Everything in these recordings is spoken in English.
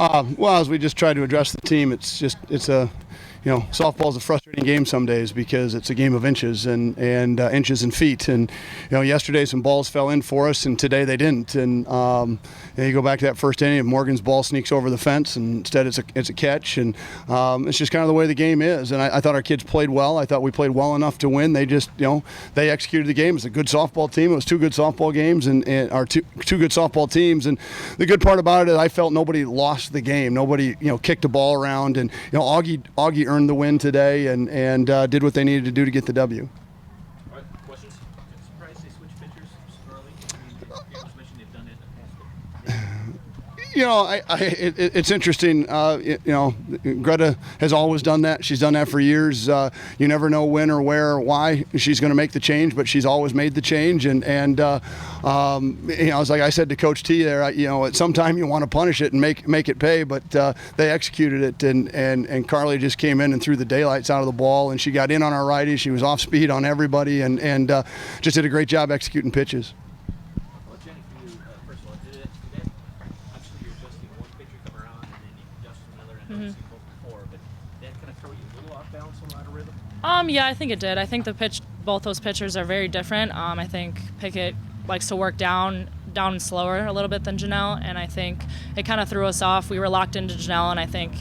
Well, as we just tried to address the team, softball's a frustrating game some days because it's a game of inches and inches and feet. And yesterday some balls fell in for us, and today they didn't. And you go back to that first inning, Morgan's ball sneaks over the fence, and instead it's a catch. And it's just kind of the way the game is. And I thought our kids played well. I thought we played well enough to win. They just they executed the game. It's a good softball team. It was two good softball games and our two good softball teams. And the good part about it is I felt nobody lost the game. Nobody kicked the ball around. And Augie earned the win today and did what they needed to do to get the W. All right, questions? I'm surprised they switched pitchers so early. I was mentioning they've done it in the past. It's interesting. Greta has always done that. She's done that for years. You never know when or where or why she's going to make the change, but she's always made the change. And it's like I said to Coach T there. At some time you want to punish it and make it pay, but they executed it. And Carly just came in and threw the daylights out of the ball, and she got in on our righties. She was off speed on everybody, and just did a great job executing pitches. Yeah, I think it did. I think both those pitchers are very different. I think Pickett likes to work down and slower a little bit than Janelle, and I think it kind of threw us off. We were locked into Janelle, and I think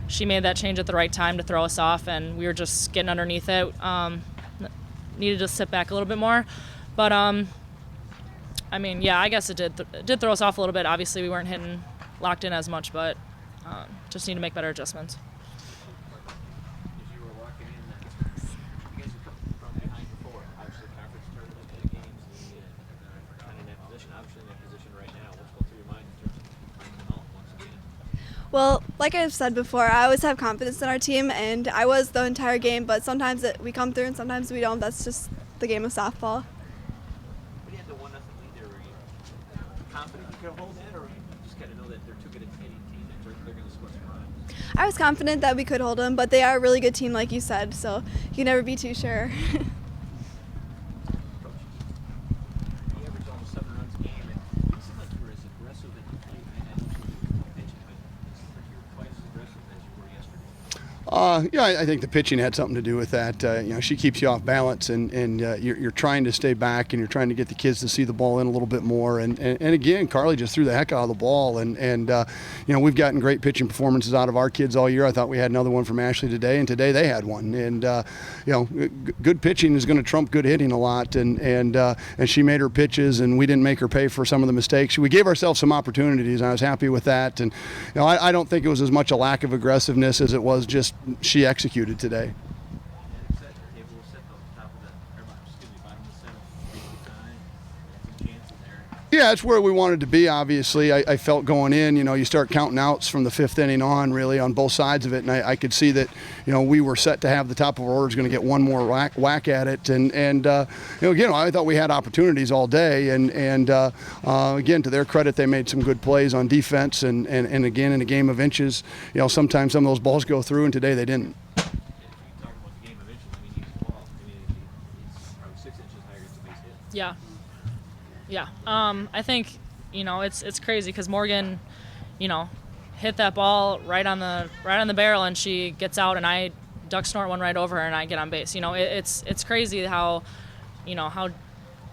she made that change at the right time to throw us off, and we were just getting underneath it. Needed to sit back a little bit more, but I guess it did throw us off a little bit. Obviously, we weren't hitting locked in as much, but just need to make better adjustments. Well, like I've said before, I always have confidence in our team, and I was the entire game, but sometimes we come through and sometimes we don't. That's just the game of softball. When you had the 1-0 lead there, were you confident you could hold it, or you just got to know that they're too good at hitting team that they're going to split some runs? I was confident that we could hold them, but they are a really good team, like you said, so you can never be too sure. I think the pitching had something to do with that. She keeps you off balance, and you're trying to stay back, and you're trying to get the kids to see the ball in a little bit more. And again, Carly just threw the heck out of the ball. And we've gotten great pitching performances out of our kids all year. I thought we had another one from Ashley today, and today they had one. And good pitching is going to trump good hitting a lot. And she made her pitches, and we didn't make her pay for some of the mistakes. We gave ourselves some opportunities, and I was happy with that. And I don't think it was as much a lack of aggressiveness as it was just she executed today. Yeah, it's where we wanted to be, obviously. I felt going in, you start counting outs from the fifth inning on, really, on both sides of it, and I could see that, we were set to have the top of our orders going to get one more whack at it. And again, I thought we had opportunities all day, and again, to their credit, they made some good plays on defense, and again, in a game of inches, sometimes some of those balls go through, and today they didn't. Yeah. I think, it's crazy because Morgan, hit that ball right on the barrel, and she gets out, and I duck snort one right over her, and I get on base. It's crazy how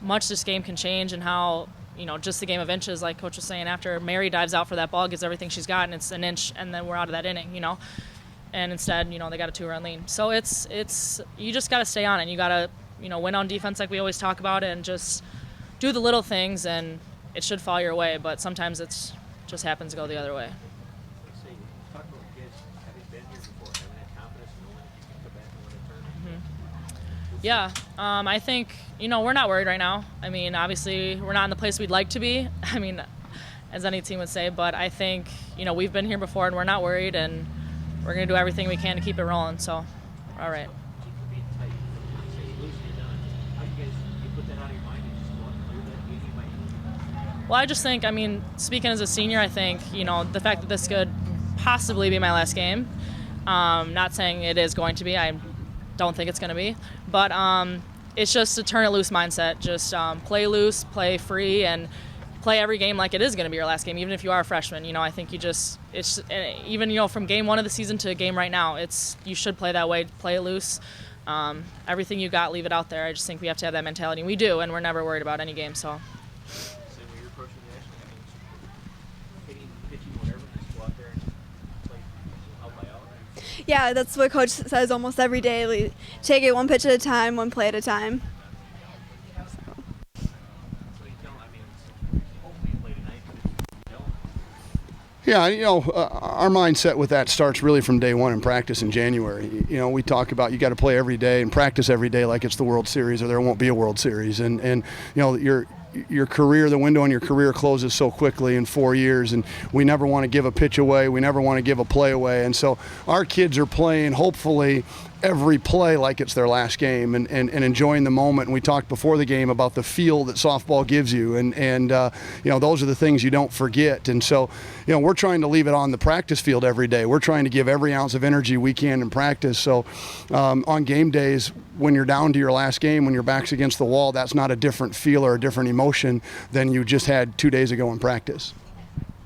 much this game can change, and how, just the game of inches, like Coach was saying, after Mary dives out for that ball, gives everything she's got, and it's an inch, and then we're out of that inning, and instead, they got a 2-run lead. So it's you just got to stay on it. You got to, win on defense like we always talk about, and just do the little things, and it should fall your way, but sometimes it's just happens to go the other way. Yeah, I think, we're not worried right now. I mean, obviously, we're not in the place we'd like to be, as any team would say, but I think, we've been here before, and we're not worried, and we're going to do everything we can to keep it rolling, so we're all right. Well, I just think, speaking as a senior, I think, the fact that this could possibly be my last game, not saying it is going to be, I don't think it's going to be, but it's just a turn it loose mindset, just play loose, play free, and play every game like it is going to be your last game, even if you are a freshman. I think even from game 1 of the season to game right now, you should play that way, play it loose. Everything you got, leave it out there. I just think we have to have that mentality. We do, and we're never worried about any game. So. Same way you're approaching the national. Hitting, pitching, whatever, just go out there and play out by out. Yeah, that's what Coach says almost every day. We take it one pitch at a time, one play at a time. So you tell, hopefully you play tonight, but if you don't. Yeah, our mindset with that starts really from day one in practice in January. We talk about you got to play every day and practice every day like it's the World Series or there won't be a World Series. And your career, the window on your career closes so quickly in 4 years, and we never want to give a pitch away. We never want to give a play away. And so our kids are playing, hopefully, every play like it's their last game and enjoying the moment. And we talked before the game about the feel that softball gives you. And those are the things you don't forget. And so, we're trying to leave it on the practice field every day. We're trying to give every ounce of energy we can in practice. So on game days, when you're down to your last game, when your back's against the wall, that's not a different feel or a different emotion than you just had 2 days ago in practice.